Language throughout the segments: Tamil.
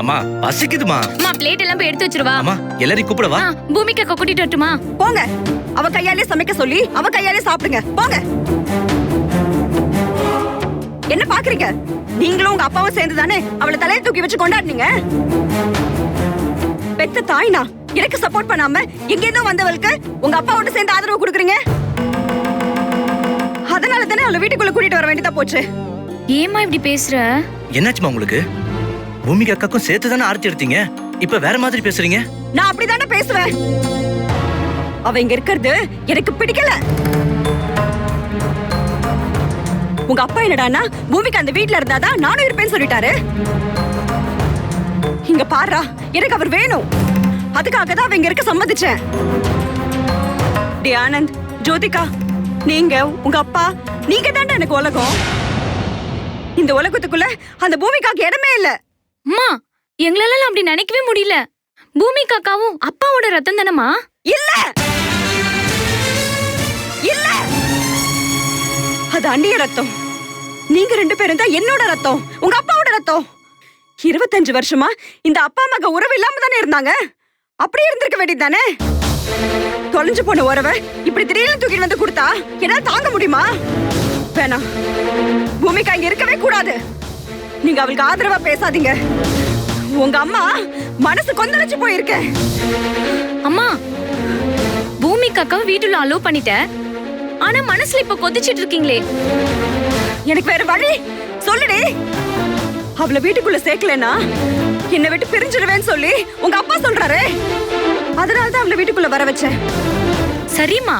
அம்மா பசிக்குதுமா. அம்மா பிளேட் எல்லாம் போய் எடுத்து வச்சிருவா. அம்மா எல்லாரையும் கூப்பிடவா? பூமிக்கு கூட்டிட்டு வரட்டுமா? போங்க, அவ கையாலே சமைக்க சொல்லி அவ கையாலே சாப்பிடுங்க. போங்க. என்ன பாக்குறீங்க? நீங்களும் உங்க அப்பாவும் சேர்ந்து தானே அவளை தலையை தூக்கி வச்சு கொண்டாடுனீங்க. பெத்த தாய்னா எனக்கு சப்போர்ட் பண்ணாம எங்கேருந்தோ வந்தவளுக்கு உங்க அப்பாவோட சேர்ந்து ஆதரவு கொடுக்குறீங்க. அதனால தானே அவளை வீட்டுக்குள்ள கூட்டிட்டு வர வேண்டியதா போச்சு. ஏமா இப்படி பேசுற? என்னாச்சுமா உங்களுக்கு? பூமிகா அக்காக்கும் சேர்த்து தானே ஆர்த்தி எடுத்தீங்க, இப்ப வேற மாதிரி பேசுறீங்க. நான் அப்படிதானே பேசுவேன். அவ இங்க இருக்கிறது எனக்கு பிடிக்கல. உங்க அப்பா என்னடான்னா பூமிக்கு அந்த வீட்ல இருந்தாதான் நானும் இருப்பேன்னு சொல்லிட்டாரு. இங்க பாருடா, எனக்கு அவர் வேணும். அதுக்காக தான் அவங்க இருக்க சம்மதிச்சேன். டி ஆனந்த், ஜோதிகா, நீங்க உங்க அப்பா நீங்க தாண்டா எனக்கு உலகம். இந்த உலகத்துக்குள்ள அந்த பூமிக்காக்கு இடமே இல்ல. அம்மா எங்களால அப்படி நினைக்கவே முடியல. பூமி காக்காவும் அப்பாவோட ரத்தம் தானமா? இல்ல இல்ல, அது அண்ணிய ரத்தம். நீங்க ரெண்டு பேரும் தான் என்னோட ரத்தம், உங்க அப்பாவோட ரத்தம். 25 வருஷமா இந்த அப்பா மக உறவு இல்லாம தானே இருந்தாங்க. அப்படியே இருந்திருக்க வேண்டியது தானே. தொலைஞ்சு போன உறவை இப்படி திடீர்னு தூக்கிட்டு வந்து கொடுத்தா என்னால தாங்க முடியுமா? வேணாம், பூமிகா இங்க இருக்கவே கூடாது. நீங்க அவளுக்கு ஆதரவா பேசாதீங்க. உங்க அம்மா மனசு கொந்தளிச்சு போயிருக்க. அம்மா பூமி காக்காவை வீட்டுல அலோ பண்ணிட்ட, ஆனா மனசுல இப்ப கொதிச்சிட்டு இருக்கீங்களே. எனக்கு வேற வழி சொல்லுடி. அவளை வீட்டுக்குள்ள சேர்க்கலனா என்னை விட்டு பிரிஞ்சிருவேன்னு சொல்லி உங்க அப்பா சொல்றாரு. அதனாலதான் அவளை வீட்டுக்குள்ள வர வச்சேன். சரிம்மா,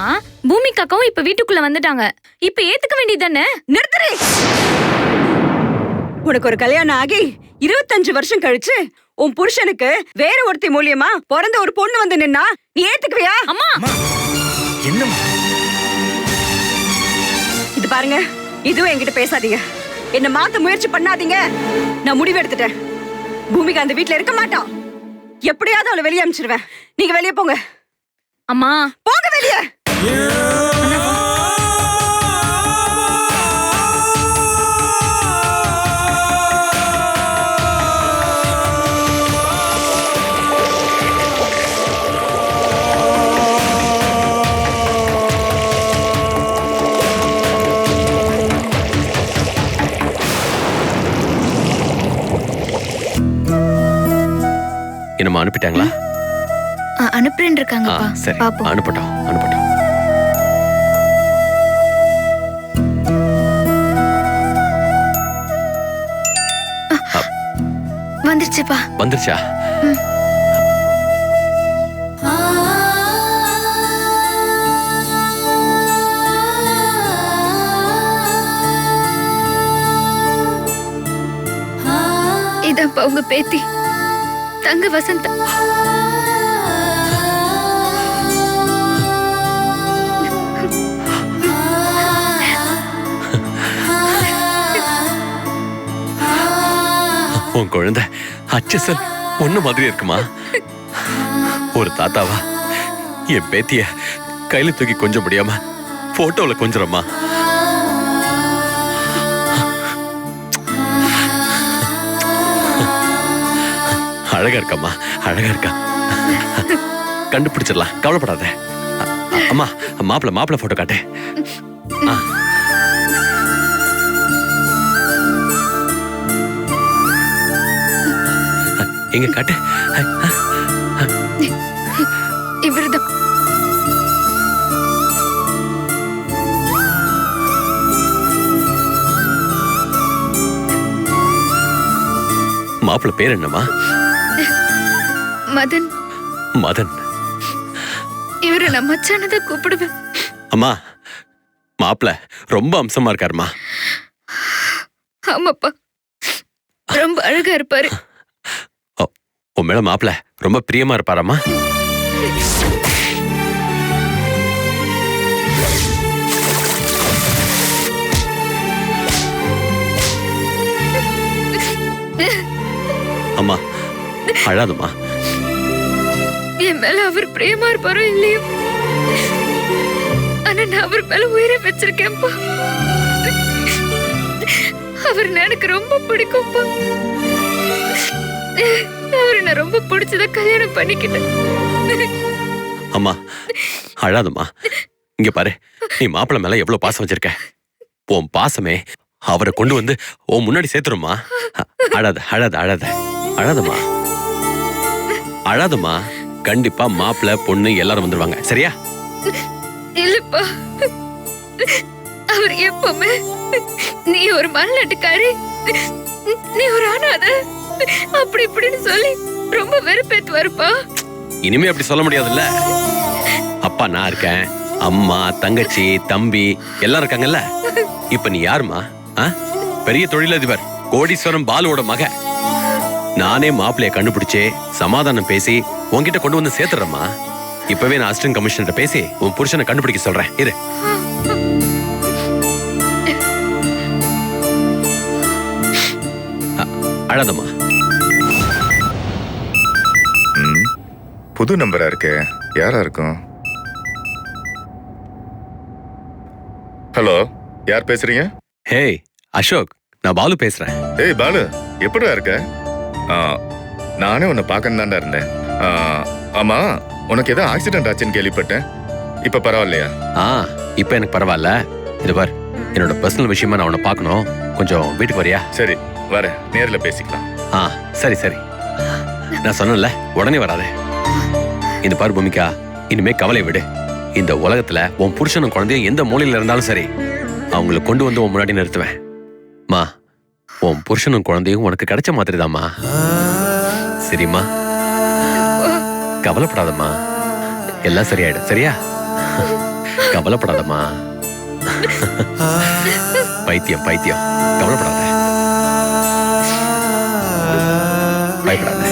பூமி காக்காவும் இப்ப வீட்டுக்குள்ள வந்துட்டாங்க, இப்ப ஏத்துக்க வேண்டியதானே? நிறுத்துறி. உனக்கு ஒரு கல்யாணம் ஆகி 25 வருஷம் கழிச்சு உன் புருஷனுக்கு வேற ஒருத்தி மூலியமா பிறந்த ஒரு பொண்ணு வந்து நின்னா நீ ஏத்துக்குவியா? அம்மா என்னம்மா இது பாருங்க, இதுவும் என்கிட்ட பேசாதீங்க. என்ன மாத்த முயற்சி பண்ணாதீங்க. நான் முடிவு எடுத்துட்டேன். பூமிகா அந்த வீட்ல இருக்க மாட்டான். எப்படியாவது அவளை வெளியே அனுப்பிச்சிருவேன். நீங்க வெளியே போங்க. அம்மா போங்க வெளியே. என்னம்மா அனுப்பிட்டாங்களா? அனுப்புறேன் இருக்காங்கப்பா. சரி, பாப்போம். அனுப்பட்டும் அனுப்பட்டும். வந்துருச்சுப்பா. வந்துருச்சா? இதான்ப்பா உங்க பேத்தி தங்க வசந்தா. உன் குழந்தை அச்சசல் ஒண்ணு மாதிரி இருக்குமா? ஒரு தாத்தாவா என் பேத்திய கையில தூக்கி கொஞ்சம் முடியாம போட்டோல கொஞ்சறமா? அழகா இருக்கம்மா, அழகா இருக்கா. கண்டுபிடிச்சிடலாம், கவலைப்படாத. அம்மா, மாப்பிள்ள போட்டோ காட்டு. எங்க காட்டு. இவர்தான். மாப்பிள்ள பேர் என்னம்மா? மதன். மதன். இவரை நான் மச்சானதை கூப்பிடுவேன். அம்மா, மாப்பிள்ள ரொம்ப அம்சமா இருக்காருமா. ஆமாப்பா, ரொம்ப அழகா இருப்பாரு. உன் மேல மாப்பிள்ள ரொம்ப பிரியமா இருப்பாரம்மா. அம்மா அழாதம்மா. என் மேல அவர் பிரியமா இருப்பாரோ இல்லையோ, ஆனா நான் அவர் மேல உயிரை வச்சிருக்கேன்ப்பா. அவர் எனக்கு ரொம்ப பிடிக்கும்பா. அவரை நான் ரொம்ப பிடிச்சத கல்யாணம் பண்ணிக்கிட்டேன். அம்மா அழாதம்மா. இங்க பாரு, நீ மாப்பிள்ளை மேல எவ்வளவு பாசம் வச்சிருக்க. உன் பாசமே அவரை கொண்டு வந்து உன் முன்னாடி சேர்த்துருமா. அழாத அழாத அழாத அழாதம்மா அழாதம்மா. கண்டிப்பா மாப்பிள்ளை பொண்ணு எல்லாரும் வந்துருவாங்க, சரியா? இல்லப்பா, அவர் எப்பவுமே நீ ஒரு மலைநாட்டுக்காரி, நீ ஒரு அனாத, அப்படி இப்படின்னு சொல்லி ரொம்ப வெறுப்பேத்துவாருப்பா. இனிமே அப்படி சொல்ல முடியாதுல்ல. அப்பா நான் இருக்கேன், அம்மா தங்கச்சி தம்பி எல்லாம் இருக்காங்கல்ல. இப்ப நீ யாருமா? பெரிய தொழிலதிபர் கோடீஸ்வரம் பாலுவோட மக. நானே மாப்பிள்ளைய கண்டுபிடிச்சே சமாதானம் பேசி உன்கிட்ட கொண்டு வந்து சேர்த்துறேம்மா. இப்பவே நான் அசிஸ்டன்ட் கமிஷனர் பேசி உன் புருஷனை கண்டுபிடிக்க சொல்றேன். இரு. அழாதம்மா. புது நம்பரா இருக்கு, யாரா இருக்கும்? ஹலோ, யார் பேசுறீங்க? ஹேய் அசோக், நான் பாலு பேசுறேன். ஏய் பாலு, எப்படிடா இருக்க? நானே உன்னை பார்க்கணும் தான்டா இருந்தேன். ஆமா, உனக்கு ஏதோ ஆக்சிடென்ட் ஆச்சுன்னு கேள்விப்பட்டேன். இப்ப பரவாயில்லையா? இப்ப எனக்கு பரவாயில்ல. இது பார், என்னோட பர்சனல் விஷயமா நான் உன்னை பார்க்கணும். கொஞ்சம் வீட்டுக்கு வரியா? சரி வரேன், நேர்ல பேசிக்கலாம். சரி சரி. நான் சொன்னேன்ல, உடனே வராதே. இந்த பார் பூமிகா, இனிமே கவலை விடு. இந்த உலகத்துல உன் புருஷனும் குழந்தையும் எந்த மூலையில இருந்தாலும் சரி, அவங்களை கொண்டு வந்து உன் முன்னாடி நிறுத்துவேன். மா, உன் புருஷனும் குழந்தையும் உனக்கு கிடைச்ச மாதிரிதாம்மா. சரிம்மா, கவலைப்படாதம்மா. எல்லாம் சரியாயிடும், சரியா? கவலைப்படாதம்மா. பைத்தியம் பைத்தியம், கவலைப்படாத, பயப்படாத.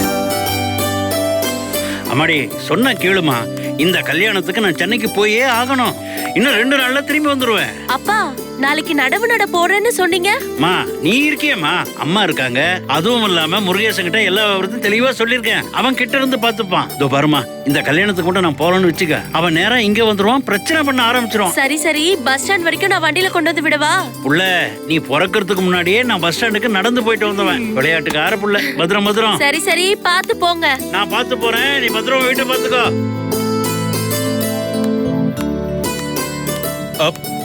அம்மாடி, சொன்ன கேளுமா. இந்த கல்யாணத்துக்கு நான் சென்னைக்கு போயே ஆகணும். இன்னும் 2 நாள்ல திரும்பி வந்துருவேன். அப்பா, நாளைக்கு நடவு நட போறேன்னு சொன்னீங்க. மா, நீ இருக்கியம்மா, அம்மா இருக்காங்க. அதுவும் இல்லாம முருகேசன் கிட்ட எல்லா விவரத்தையும் தெளிவா சொல்லியிருக்கேன். அவன் கிட்ட இருந்து பாத்துப்பான். இதோ பாருமா, இந்த கல்யாணத்துக்கு மட்டும் நான் போறேன்னு வச்சுக்க, அவன் நேரா இங்க வந்துருவான், பிரச்சனை பண்ண ஆரம்பிச்சிருவான். சரி சரி, பஸ் ஸ்டாண்ட் வரைக்கும் நான் வண்டியில கொண்டு வந்து விடவா? புள்ள, நீ பிறக்கிறதுக்கு முன்னாடியே நான் பஸ் ஸ்டாண்டுக்கு நடந்து போயிட்டு வந்தவன். விளையாட்டுக்கார புள்ள. பத்திரம் பத்திரம். சரி சரி, பாத்து போங்க. நான் பாத்து போறேன், நீ பத்திரம் வீட்டை பாத்துக்கோ.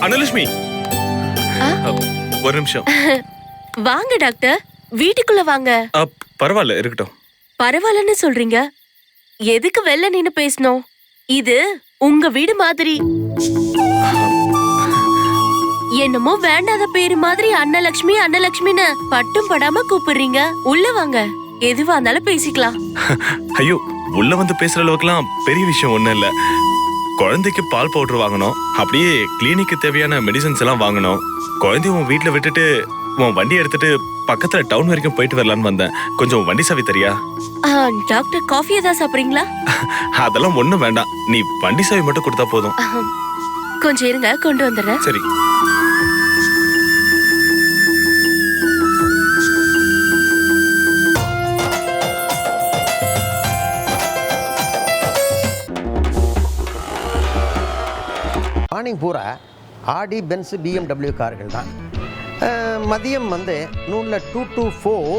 அனலட்சுமி, ஒரு நிமிஷம். வாங்க டாக்டர், வீட்டுக்குள்ள வாங்க. பரவாயில்ல, இருக்கட்டும். பரவாயில்லன்னு சொல்றீங்க, எதுக்கு வெளில நின்னு பேசணும்? இது உங்க வீடு மாதிரி. என்னமோ வேண்டாத பேரு மாதிரி அன்னலட்சுமி அன்னலட்சுமின்னு பட்டும் படாம கூப்பிடுறீங்க. உள்ள வாங்க, எதுவா இருந்தாலும் பேசிக்கலாம். ஐயோ, உள்ள வந்து பேசுற அளவுக்குலாம் பெரிய விஷயம் ஒண்ணும் இல்ல. குழந்தைக்கு பால் பவுடர் வாங்கணும், அப்படியே கிளினிக்கு தேவையான மெடிசன்ஸ் எல்லாம் வாங்கணும். குழந்தைய உன் வீட்டுல விட்டுட்டு உன் வண்டி எடுத்துட்டு பக்கத்துல டவுன் வரைக்கும் போயிட்டு வரலான்னு வந்தேன். கொஞ்சம் வண்டி சாவி தரியா? டாக்டர், காஃபி ஏதாவது சாப்பிடுறீங்களா? அதெல்லாம் ஒண்ணும் வேண்டாம், நீ வண்டி சாவி மட்டும் கொடுத்தா போதும். கொஞ்சம் இருங்க, கொண்டு வந்துடுறேன். சரி. மார்னிங் பூரா ஆடி பென்ஸ் BMW கார்கள் தான். மதியம் வந்து 2 to 4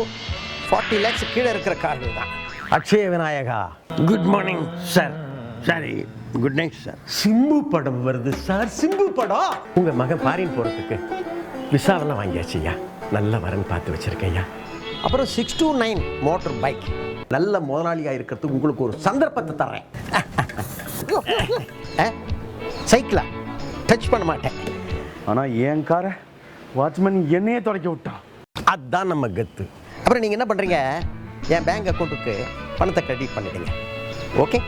40 lakhs கீழே இருக்கிற கார்கள் தான். Akshaya Vinayaka, good morning sir. சரி, குட் நைட் சார். சிம்பு படம் வருது சார், சிம்பு படம். உங்கள் மகன் ஃபாரின் போகிறதுக்கு விசாவெல்லாம் வாங்கியாச்சு ஐயா. நல்ல வரன் பார்த்து வச்சுருக்கேன் ஐயா. அப்புறம் 6 to 9 மோட்டர் பைக். நல்ல முதலாளியாக இருக்கிறதுக்கு உங்களுக்கு ஒரு சந்தர்ப்பத்தை தர்றேன். சைக்கிளா டச் பண்ண மாட்டேன். ஆனால் என் காரை வாட்ச்மேன் என்னையே தொடக்க விட்டான். அதுதான் நம்ம கத்து. அப்புறம் நீங்கள் என்ன பண்ணுறீங்க, என் பேங்க் அக்கௌண்ட்டுக்கு பணத்தை கிரெடிட் பண்ணிடுங்க. ஓகே?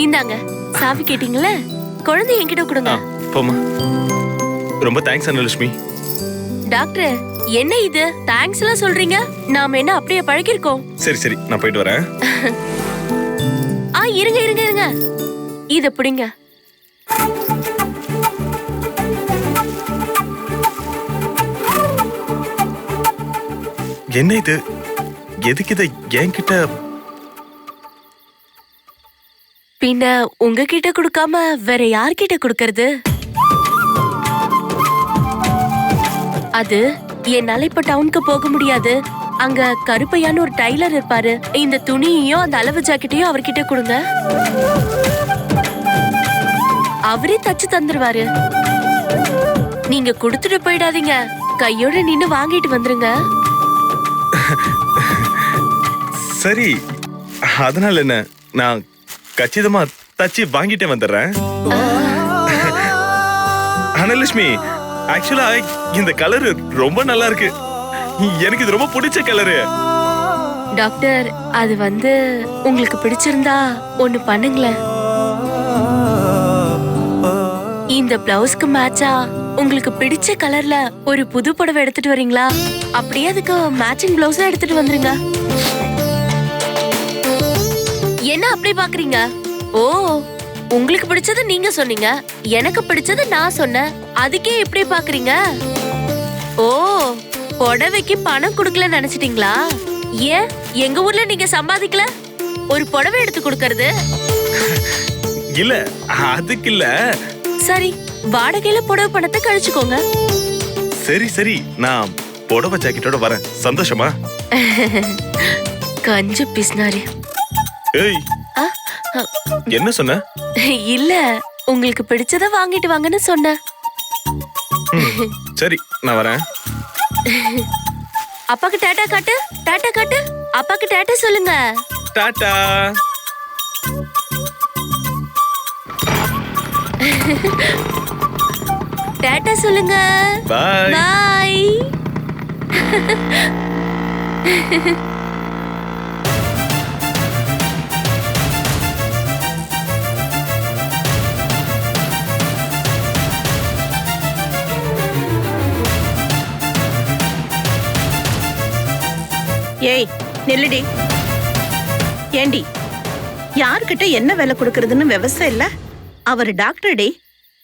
இந்தாங்க சாவி. கேட்டீங்கல்ல, குழந்தை என்கிட்ட கொடுங்க. போமா. ரொம்ப தேங்க்ஸ் அனலட்சுமி. டாக்டர், என்ன இது தேங்க்ஸ் எல்லாம் சொல்றீங்க? நாம என்ன அப்படியே பழகிருக்கோம்? சரி சரி, நான் போயிட்டு வரேன். இருங்க இருங்க இருங்க, இத பிடிங்க. என்ன இது? எதுக்கு இதை என்கிட்ட? பின்ன உங்ககிட்ட கொடுக்காம வேற யார்கிட்ட கொடுக்கறது? அது என்னால இப்ப டவுனுக்கு போக முடியாது. அங்க கருப்பையான்னு ஒரு டைலர் இருப்பாரு. இந்த துணியையும் அந்த அளவு ஜாக்கெட்டையும் அவர்கிட்ட கொடுங்க. அவரே தச்சு தந்துருவாரு. நீங்க கொடுத்துட்டு போயிடாதீங்க. கையோட நின்னு வாங்கிட்டு வந்துருங்க. சரி, அதனால என்ன, நான் கச்சிதமா தச்சு வாங்கிட்டே வந்துடுறேன். அனலட்சுமி, ஆக்சுவலா இந்த கலர் ரொம்ப நல்லா இருக்கு. எனக்கு இது ரொம்ப பிடிச்ச கலரு. டாக்டர், அது உங்களுக்கு பிடிச்சிருந்தா ஒண்ணு பண்ணுங்களேன். இந்த பிளவுஸ்க்கு மேட்சா உங்களுக்கு பிடிச்ச கலர்ல ஒரு புது புடவை எடுத்துட்டு வரீங்களா? அப்படியே அதுக்கு மேட்சிங் பிளவுஸும் எடுத்துட்டு வந்துருங்க. என்ன அப்படி பாக்குறீங்க? ஓ, உங்களுக்கு பிடிச்சது நீங்க சொன்னீங்க, எனக்கு பிடிச்சது நான் சொன்னேன். அதுக்கே இப்படி பாக்குறீங்க? ஓ, புடவைக்கு பணம் கொடுக்கல நினைச்சிட்டீங்களா? ஏன் எங்க ஊர்ல நீங்க சம்பாதிக்கல ஒரு புடவை எடுத்து கொடுக்கறது? இல்ல, அதுக்கு இல்ல. சரி, வாடகையில புடவை பணத்தை கழிச்சுக்கோங்க. சரி சரி, நான் புடவை ஜாக்கெட்டோட வரேன். சந்தோஷமா? கஞ்ச பிஸ்னாரி. ஏய், என்ன சொன்ன? இல்ல, உங்களுக்கு பிடிச்சத வாங்கிட்டு வாங்கன்னு சொன்னேன். சரி, நான் வரேன். அப்பாக்கு டாட்டா காட்டு, டாட்டா காட்டு. அப்பாக்கு டாட்டா சொல்லுங்க. டாடா. டாட்டா சொல்லுங்க. பாய். பாய். ஏய், நெல்லுடி. ஏண்டி, யார்கிட்ட என்ன வேலை கொடுக்கறதுன்னு விவசாயம் இல்ல? அவர் டாக்டர் டி,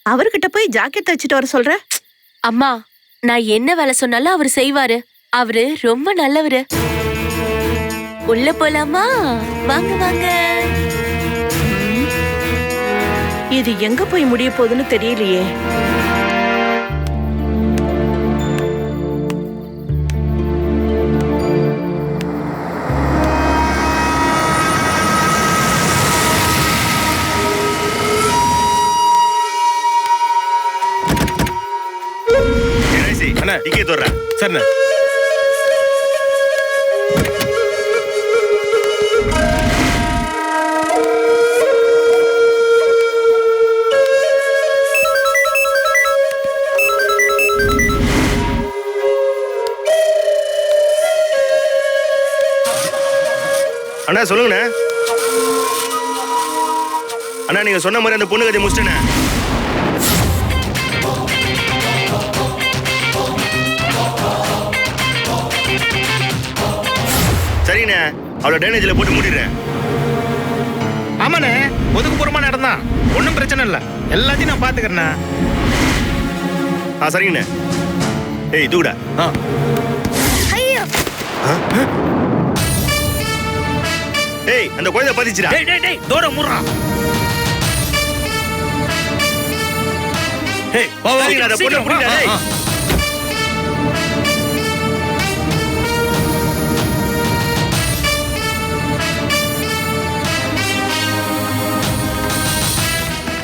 அவர்கிட்ட போய் ஜாக்கெட் தச்சுட்டு வர சொல்ற? அம்மா, நான் என்ன வேலை சொன்னாலும் அவர் செய்வாரு. அவரு ரொம்ப நல்லவரு. உள்ள போலாமா? வாங்க வாங்க. இது எங்க போய் முடிய போகுதுன்னு தெரியலையே. இங்கே தோற சரிண்ண. அண்ணா சொல்லுங்கண்ணே. அண்ணா நீங்க சொன்ன மாதிரி அந்த பொண்ணு கதை முடிச்சிட்டேண்ணே. சரிண்ணே, அவளை டேனேஜ்ல போட்டு மூடிடுறேன். ஆமாண்ணே, ஒதுக்குப்புறமா நடந்தான், ஒன்றும் பிரச்சனை இல்லை, எல்லாத்தையும் நான் பாத்துக்கிறேண்ணே. சரிங்கண்ணே. ஏய் தூடா. ஏய், அந்த குழந்தை பதிச்சுடா. டேய் டேய் டேய், தூர முறா. ஏய், அந்த பொண்ணை புடிடா. டேய்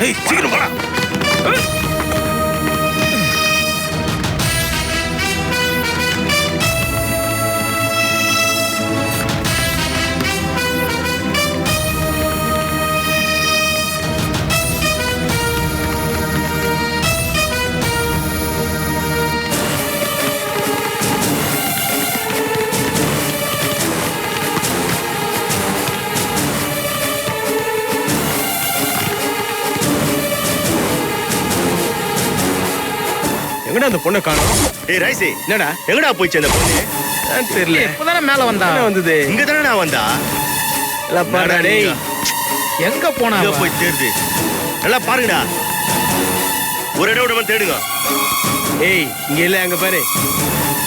ஏய், சீக்கிரம் போடா. எங்கடா அந்த பொண்ணை காணோம்? ஏய் ரைசி, என்னடா எங்கடா போயிச்சு அந்த பொண்ணு? தெரியல, இப்பதானே மேல வந்தா. வந்தது இங்க தானே நான் வந்தா. டேய், எங்க போனா? போய் தேடுது. நல்லா பாருங்கடா, ஒரு இடம் விடாம தேடுங்க. ஏய், இங்க இல்ல, அங்க பாரு.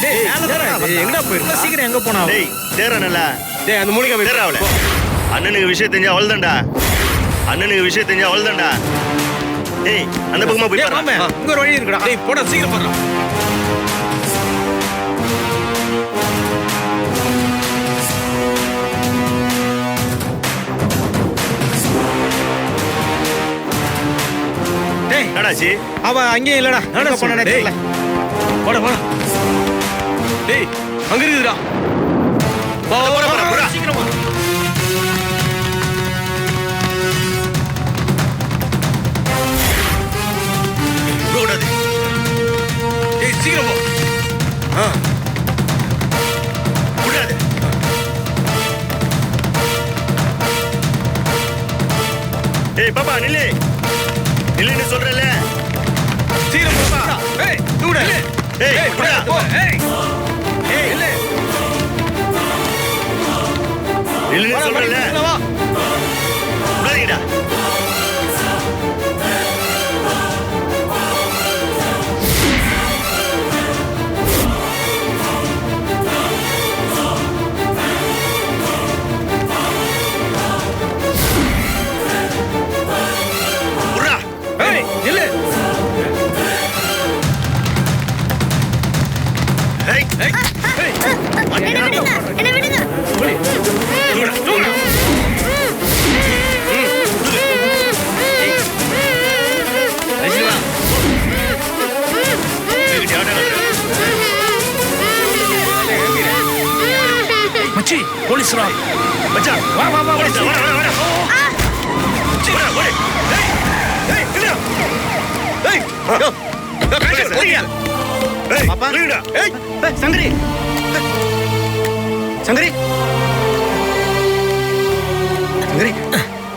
எங்கடா போயிருக்க? சீக்கிரம் எங்க போனா? டேய் தேரா நல்லா. டேய் அந்த மூலிகை தேரா அவள. அண்ணனுக்கு விஷயம் தெரிஞ்சா அவள்தான்டா. அண்ணனுக்கு விஷயம் தெரிஞ்சா அவள்தான்டா. டேய் அந்த பக்கமா போய் பாரு. இங்க ஒரு வழி இருக்குடா. டேய் போடா சீக்கிரம் போடா. டேய் என்னடாச்சி? அவ அங்கேயே இல்லடா. எங்க போனானே தெரியல. போடா போடா. டேய் அங்க இருக்குதுடா. போடா. சீக்கிரம் போ. ஓடாதே. டேய் சீக்கிரம் போ. ஓடாதே. ஏய் பாப்பா நில்லு. நில்லுன்னு சொல்றல. சீக்கிரம் போடா. ஏய் தூடு. ஏய் போடா. ஏய் ஏய் இல்ல. நில்லுன்னு சொல்றல. வா. ஓடாதீடா. ஏய் இல்ல. ஏய் ஏய் என்ன விடுங்க, என்ன விடுங்க. தூடு. மச்சி போலீஸ்ரா. மச்சான் வா வா வா. போலீஸ் வா வா வா. போடா போடா. ஏய் நில்லு. ஏய் யோ. போடியா. ஏய் பாப்பா. நில்லுடா. ஏய் சங்கரி. சங்கரி. சங்கரி.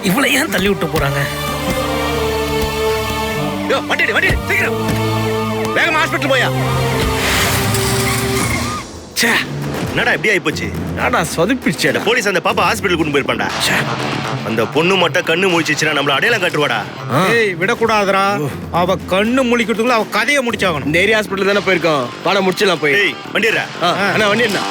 இவ்வளவு ஏன் தள்ளி விட்டு போறாங்க? யோ வண்டி சீக்கிரம். வேகமா ஹாஸ்பிடல் போயா. ச்சே, என்னடா இப்படி ஆயி போச்சு? நாடா சொதப்பிடுச்சேடா. போலீஸ் அந்த பாப்பா ஹாஸ்பிடல் கொண்டு போயிருப்பான்டா. அந்த பொண்ணு மட்டும் கண்ணு முழிச்சிச்சுன்னா நம்மள அடையாளம் காட்டுவாடா. ஏய் விடக்கூடாதுடா. அவ கண்ணு முழிக்கிறதுக்குள்ள அவ கதையை முடிச்சாகணும். இந்த ஏரியா ஹாஸ்பிட்டல் தானே போயிருக்கோம். பாடம் முடிச்சிடலாம் போய். ஏய் வண்டிடுறா. அண்ணா வண்டி என்ன?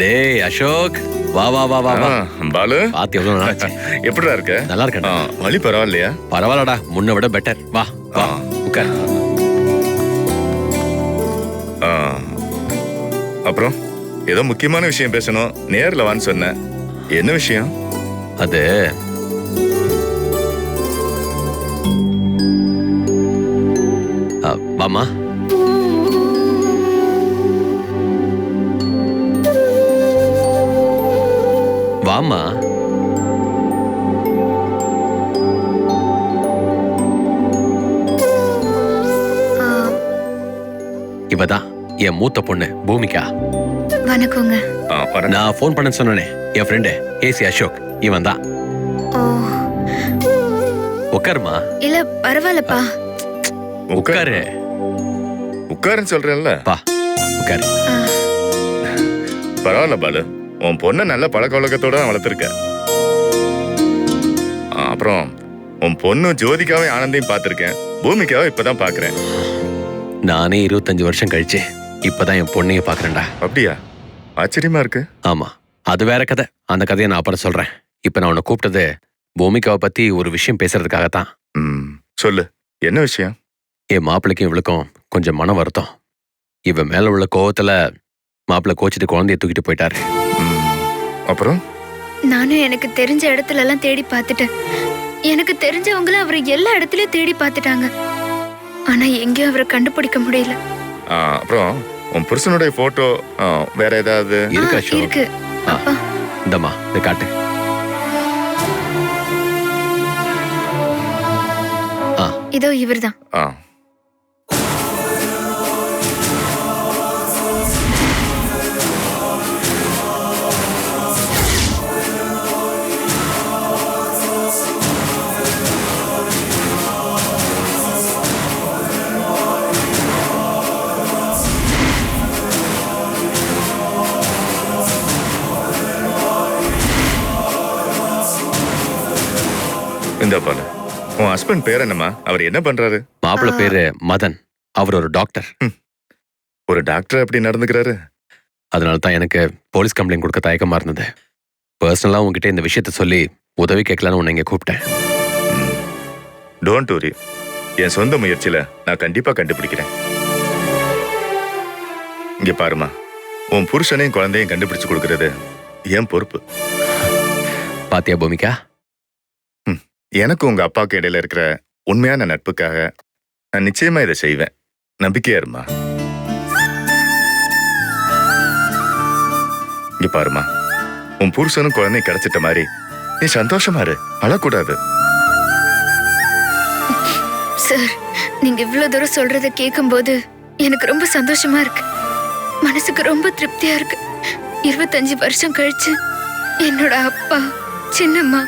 டேய் அசோக் வா வா வா வா வா. பாலு பாத்து எவ்வளவு நாள் ஆச்சு. எப்படிடா இருக்க? நல்லா இருக்கேன்டா. வலி பரவாயில்லையா? பரவாயில்லடா, முன்ன விட பெட்டர். வா வா உட்கார். அப்புறம் ஏதோ முக்கியமான விஷயம் பேசணும், நேர்ல வான்னு சொன்னேன். என்ன விஷயம்? அது வாமா. வாமா. இவதான் என் மூத்த பொண்ணு பூமிகா. வணக்கங்க. நான் போன் பண்ண சொன்னேனே என் ஃப்ரெண்டு ஏசி அசோக், இவன் தான். உட்காருமா. இல்ல பரவாயில்லப்பா. உட்காரு. உட்காருன்னு சொல்றேன்ல. பா உட்காரு. பரவாயில்ல பாலு, உன் பொண்ணை நல்ல பழக்க வழக்கத்தோட தான் வளர்த்துருக்க. அப்புறம் உன் பொண்ணு ஜோதிகாவை ஆனந்தையும் பார்த்திருக்கேன், பூமிக்காவை இப்பதான் பாக்குறேன். நானே 25 வருஷம் கழிச்சு இப்பதான் என் பொண்ணைய பாக்குறேன்டா. அப்படியா? ஆச்சரியமா இருக்கு. ஆமா, அது வேற கதை. அந்த கதையை நான் அப்புறம் சொல்றேன். இப்ப நான் உன்னை கூப்பிட்டது பூமிகாவை பத்தி ஒரு விஷயம் பேசுறதுக்காகத்தான். சொல்லு, என்ன விஷயம்? என் மாப்பிள்ளைக்கும் இவளுக்கும் கொஞ்சம் மன வருத்தம். இவன் மேல உள்ள கோவத்துல மாப்பிள்ளை கோச்சிட்டு குழந்தைய தூக்கிட்டு போயிட்டாரு. அப்புறம் நானும் எனக்கு தெரிஞ்ச இடத்துல எல்லாம் தேடி பார்த்துட்டேன். எனக்கு தெரிஞ்சவங்கள அவரை எல்லா இடத்துலயும் தேடி பார்த்துட்டாங்க. ஆனா எங்கேயும் அவரை கண்டுபிடிக்க முடியல. அப்புறம் உன் புருஷனுடைய போட்டோ வேற ஏதாவது இருக்கா? அசோக் இருக்கு. அப்பா இந்தம்மா இதை காட்டு. இதோ இவர்தான். இந்த பாலு, உன் ஹஸ்பண்ட் பேர் என்னம்மா? அவர் என்ன பண்றாரு? மாப்பிள்ளை பேரு மதன். அவர் ஒரு டாக்டர். ஒரு டாக்டர் அப்படி நடந்துக்கிறாரு? அதனால தான் எனக்கு போலீஸ் கம்ப்ளைண்ட் கொடுக்க தயக்கமா இருந்தது. பர்சனலா உங்ககிட்ட இந்த விஷயத்த சொல்லி உதவி கேட்கலான்னு உன்னை இங்க கூப்பிட்டேன். டோன்ட் வரி, என் சொந்த முயற்சியில நான் கண்டிப்பா கண்டுபிடிக்கிறேன். இங்க பாருமா, உன் புருஷனையும் குழந்தையும் கண்டுபிடிச்சு கொடுக்கறது என் பொறுப்பு. பாத்தியா பூமிகா, எனக்கு உங்க அப்பாவுக்கு இடையில இருக்கிற உண்மையான நட்புக்காக நான் நிச்சயமா இதை செய்வேன். நம்பிக்கையா இருமா. இங்க பாருமா, உன் புருஷனும் குழந்தையும் கிடைச்சிட்ட மாதிரி நீ சந்தோஷமா இரு, அழக்கூடாது. சார், நீங்க இவ்வளவு தூரம் சொல்றத கேட்கும்போது எனக்கு ரொம்ப சந்தோஷமா இருக்கு. மனசுக்கு ரொம்ப திருப்தியா இருக்கு. 25 வருஷம் கழிச்சு என்னோட அப்பா, சின்னம்மா,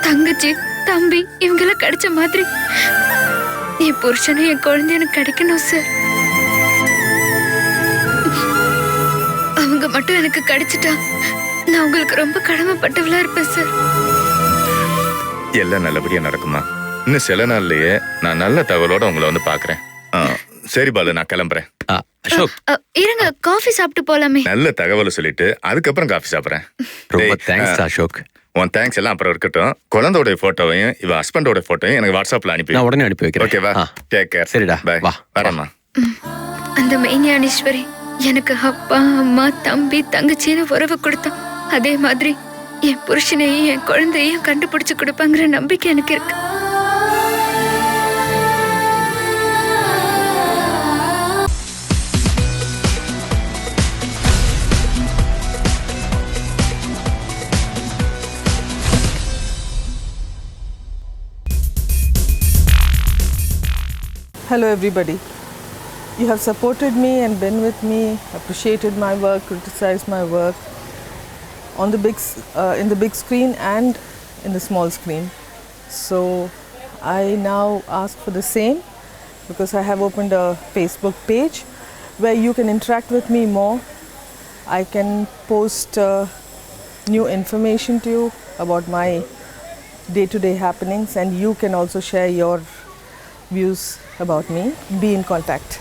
தங்கச்சி, தம்பி இவங்கெல்லாம் கிடைச்ச மாதிரி என் புருஷனும் என் குழந்தை எனக்கு கிடைக்கணும் சார். அவங்க மட்டும் எனக்கு கிடைச்சிட்டா நான் உங்களுக்கு ரொம்ப கடமைப்பட்டவளா இருப்பேன் சார். எல்லாம் நல்லபடியா நடக்குமா. இன்னும் சில நாள்லயே நான் நல்ல தகவலோட உங்களை வந்து பாக்குறேன். சரி பாலு, நான் கிளம்புறேன். அசோக், இருங்க, காஃபி சாப்பிட்டு போலாமே. நல்ல தகவலை சொல்லிட்டு அதுக்கப்புறம் காஃபி சாப்பிடுறேன். ரொம்ப தேங்க்ஸ் அசோக். உன் தேங்க்ஸ் எல்லாம் அப்புறம் இருக்கட்டும். குழந்தையோட போட்டோவையும் இவ ஹஸ்பண்டோட போட்டோவையும் எனக்கு வாட்ஸ்அப்ல அனுப்பி. நான் உடனே அனுப்பி வைக்கிறேன். ஓகேவா? Take care. சரிடா, பை. வா. வரேம்மா. அந்த மெய்ஞானேஸ்வரி எனக்கு அப்பா, அம்மா, தம்பி, தங்கச்சின்னு உறவு கொடுத்தா, அதே மாதிரி என் புருஷனையும் என் குழந்தையும் கண்டுபிடிச்சு கொடுப்பாங்கிற நம்பிக்கை எனக்கு இருக்கு. Hello everybody. You have supported me and been with me, appreciated my work, criticized my work on the in the big screen and in the small screen. So I now ask for the same, because I have opened a Facebook page where you can interact with me more. I can post new information to you about my day-to-day happenings, and you can also share your views about me. Be in contact.